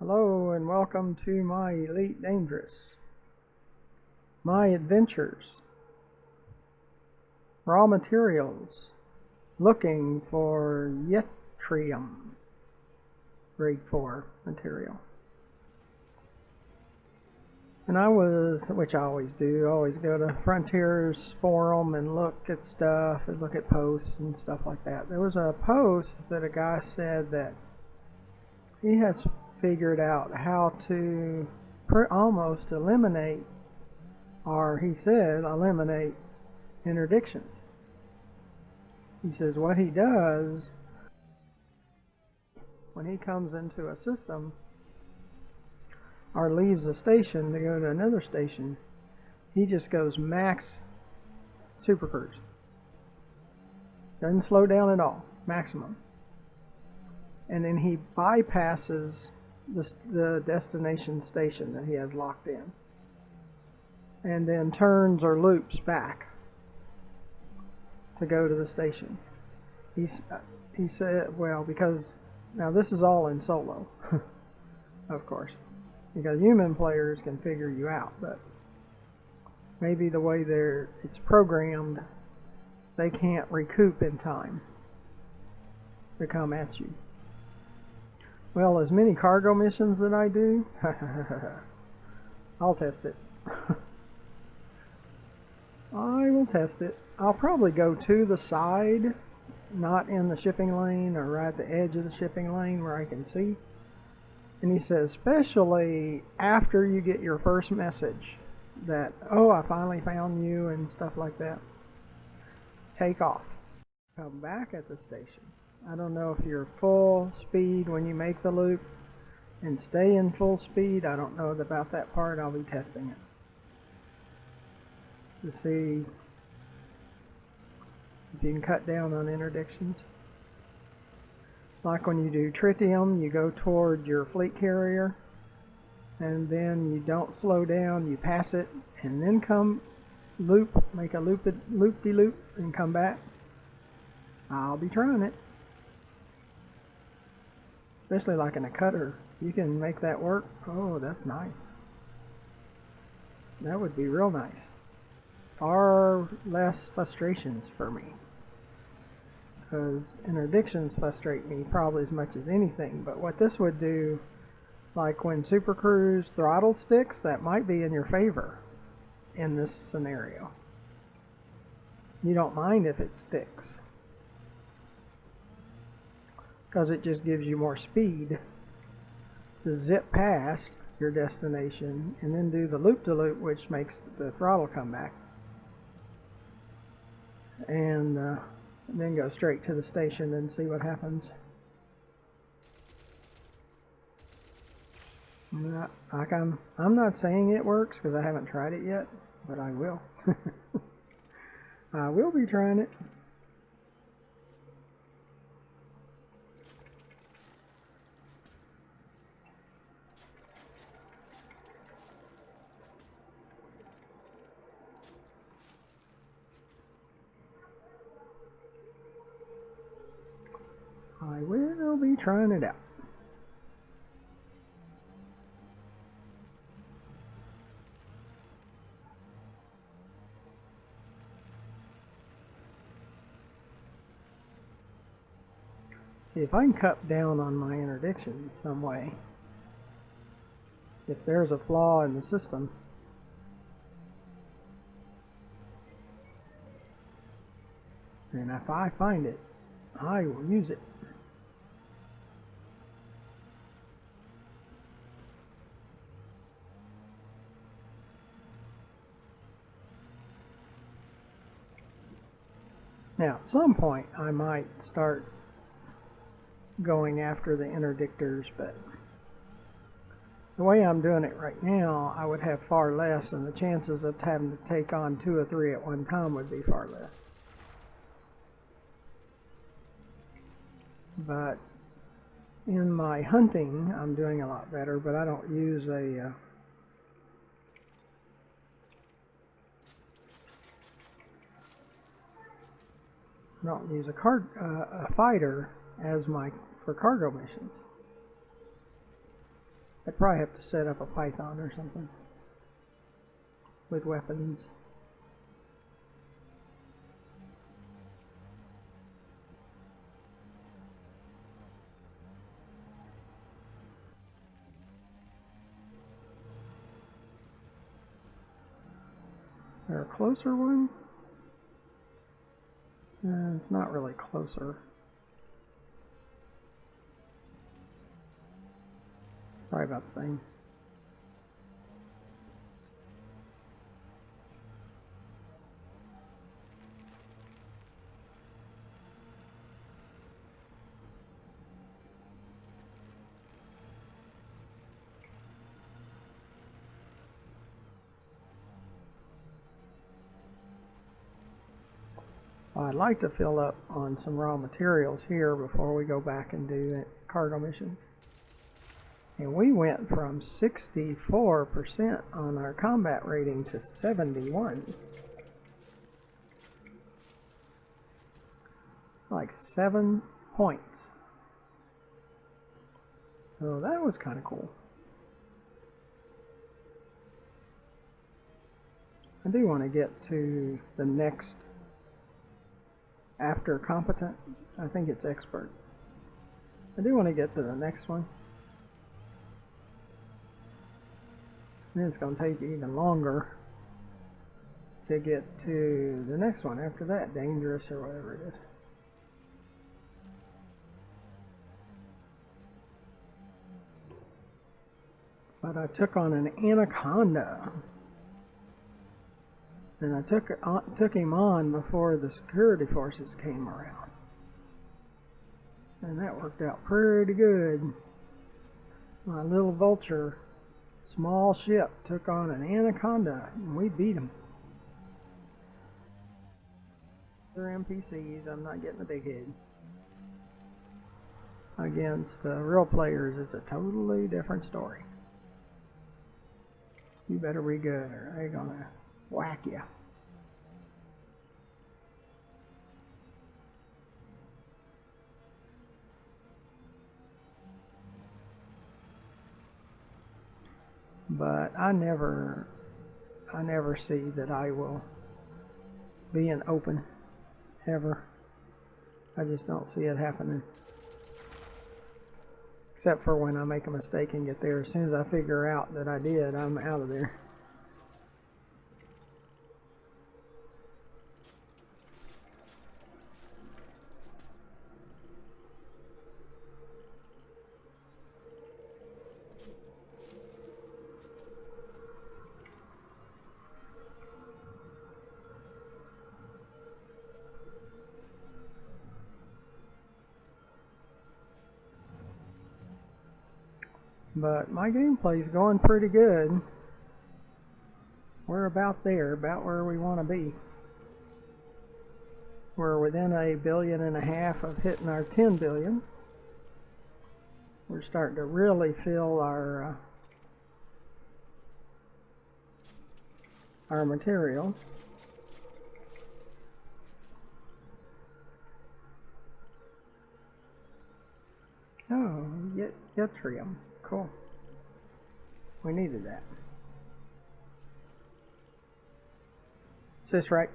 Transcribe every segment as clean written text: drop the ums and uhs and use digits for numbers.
Hello and welcome to my Elite Dangerous. My adventures. Raw materials. Looking for Yttrium. Grade 4 material. And which I always do, always go to Frontier's forum and look at stuff and look at posts and stuff like that. There was a post that a guy said that he has figured out how to almost eliminate, or he said eliminate, interdictions. He says what he does when he comes into a system or leaves a station to go to another station, he just goes max supercruise. Doesn't slow down at all, maximum. And then he bypasses the destination station that he has locked in, and then turns or loops back to go to the station. He said, well, because now this is all in solo, of course, because human players can figure you out, but maybe the way it's programmed, they can't recoup in time to come at you. Well, as many cargo missions that I do, I'll test it. I will test it. I'll probably go to the side, not in the shipping lane or right at the edge of the shipping lane where I can see. And he says, especially after you get your first message that, oh, I finally found you and stuff like that, take off. Come back at the station. I don't know if you're full speed when you make the loop and stay in full speed. I don't know about that part. I'll be testing it to see if you can cut down on interdictions. Like when you do tritium, you go toward your fleet carrier and then you don't slow down, you pass it and then come loop, make a loop-de-loop and come back. I'll be trying it. Especially like in a cutter, you can make that work. Oh, that's nice. That would be real nice. Far less frustrations for me, because interdictions frustrate me probably as much as anything. But what this would do, like when supercruise throttle sticks, that might be in your favor in this scenario. You don't mind if it sticks, because it just gives you more speed to zip past your destination and then do the loop-de-loop, which makes the throttle come back, and then go straight to the station and see what happens. I'm not saying it works because I haven't tried it yet, but I will. I will be trying it. I will be trying it out. See if I can cut down on my interdiction in some way. If there's a flaw in the system. And if I find it, I will use it. Now, at some point, I might start going after the interdictors, but the way I'm doing it right now, I would have far less, and the chances of having to take on 2 or 3 at one time would be far less. But in my hunting, I'm doing a lot better, but I don't use a fighter as for cargo missions. I'd probably have to set up a Python or something with weapons. Is there a closer one? It's not really closer. Probably about the same. I'd like to fill up on some raw materials here before we go back and do cargo missions. And we went from 64% on our combat rating to 71. Like 7 points. So that was kind of cool. I do want to get to the next, after competent, I think it's expert. I do want to get to the next one. And it's going to take even longer to get to the next one after that, dangerous or whatever it is. But I took on an anaconda. And I took him on before the security forces came around. And that worked out pretty good. My little vulture, small ship, took on an anaconda, and we beat him. They're NPCs, I'm not getting a big head. Against real players, it's a totally different story. You better be good, or they're gonna whack you. But I never see that I will be in open ever. I just don't see it happening. Except for when I make a mistake and get there. As soon as I figure out that I did, I'm out of there. But my gameplay's going pretty good. We're about there, about where we want to be. We're within $1.5 billion of hitting our 10 billion. We're starting to really fill our materials. Oh, Yttrium. Cool. We needed that. Is this right?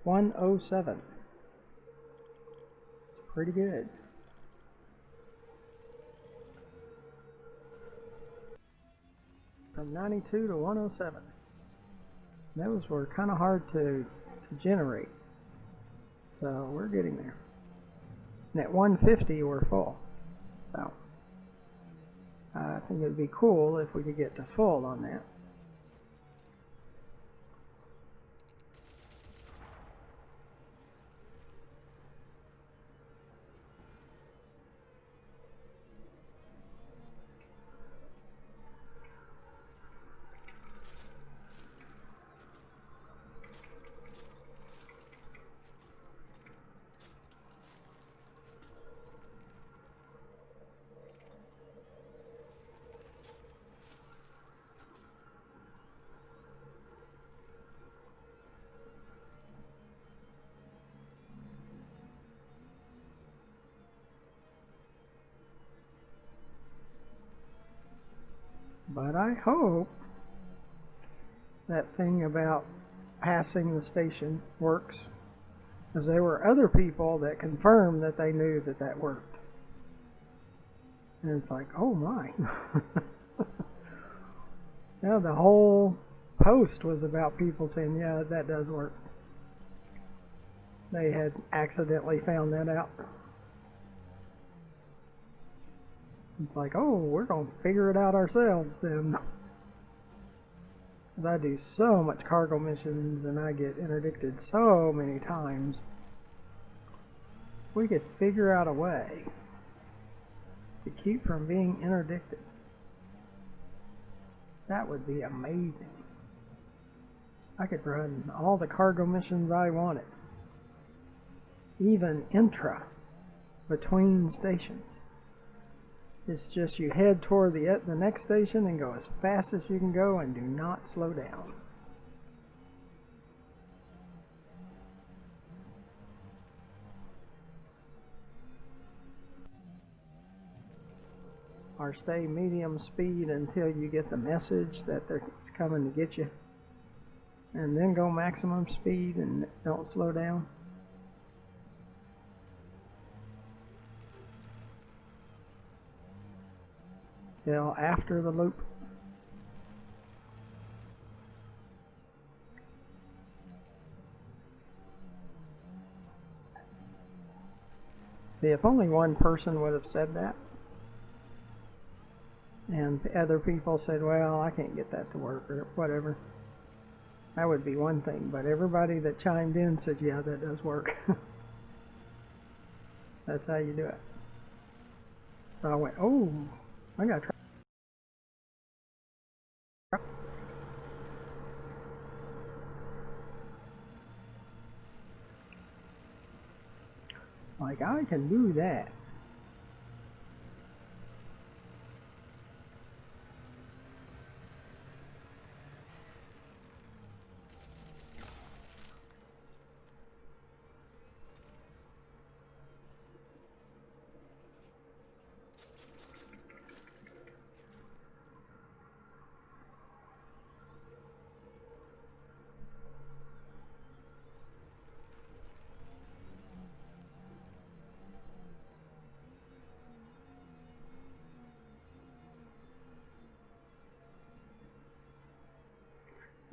$107. It's pretty good. From 92 to 107. Those were kind of hard to generate. So we're getting there. And at 150 we're full. So I think it would be cool if we could get to full on that. But I hope that thing about passing the station works, because there were other people that confirmed that they knew that that worked. And it's like, oh my. Yeah, the whole post was about people saying, yeah, that does work. They had accidentally found that out. It's like, oh, we're going to figure it out ourselves then. Because I do so much cargo missions and I get interdicted so many times. We could figure out a way to keep from being interdicted. That would be amazing. I could run all the cargo missions I wanted. Even intra, between stations. It's just you head toward the next station and go as fast as you can go and do not slow down. Or stay medium speed until you get the message that it's coming to get you. And then go maximum speed and don't slow down. Till after the loop. See, if only one person would have said that, and other people said, well, I can't get that to work, or whatever, that would be one thing. But everybody that chimed in said, yeah, that does work. That's how you do it. So I went, oh, I gotta try. Like, I can do that.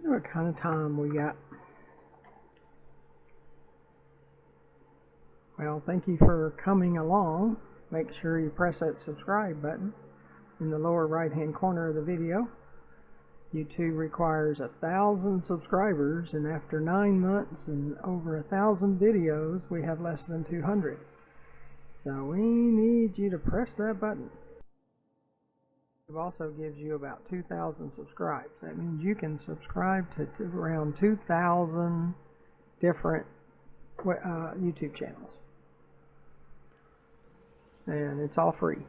What kind of time we got? Well, thank you for coming along. Make sure you press that subscribe button in the lower right hand corner of the video. YouTube requires 1,000 subscribers, and after 9 months and over 1,000 videos, we have less than 200. So we need you to press that button. It also gives you about 2,000 subscribes. That means you can subscribe to around 2,000 different YouTube channels. And it's all free.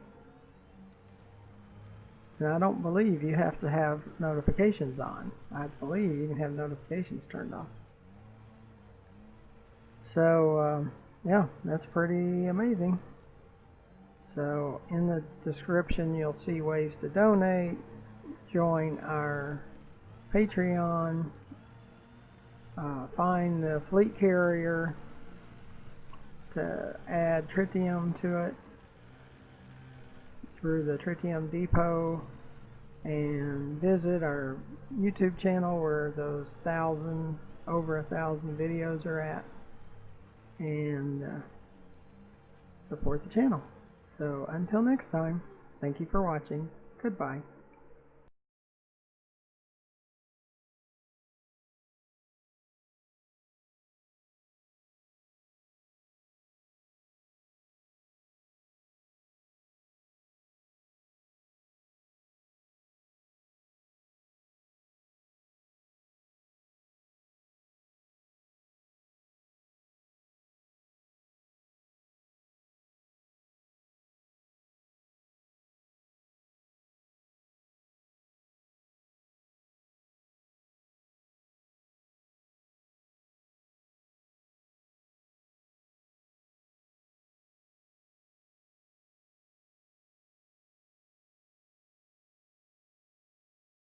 And I don't believe you have to have notifications on. I believe you can have notifications turned off. So, yeah, that's pretty amazing. So in the description you'll see ways to donate, join our Patreon, find the fleet carrier to add tritium to it through the tritium depot, and visit our YouTube channel where those over 1,000 videos are at, and support the channel. So until next time, thank you for watching. Goodbye.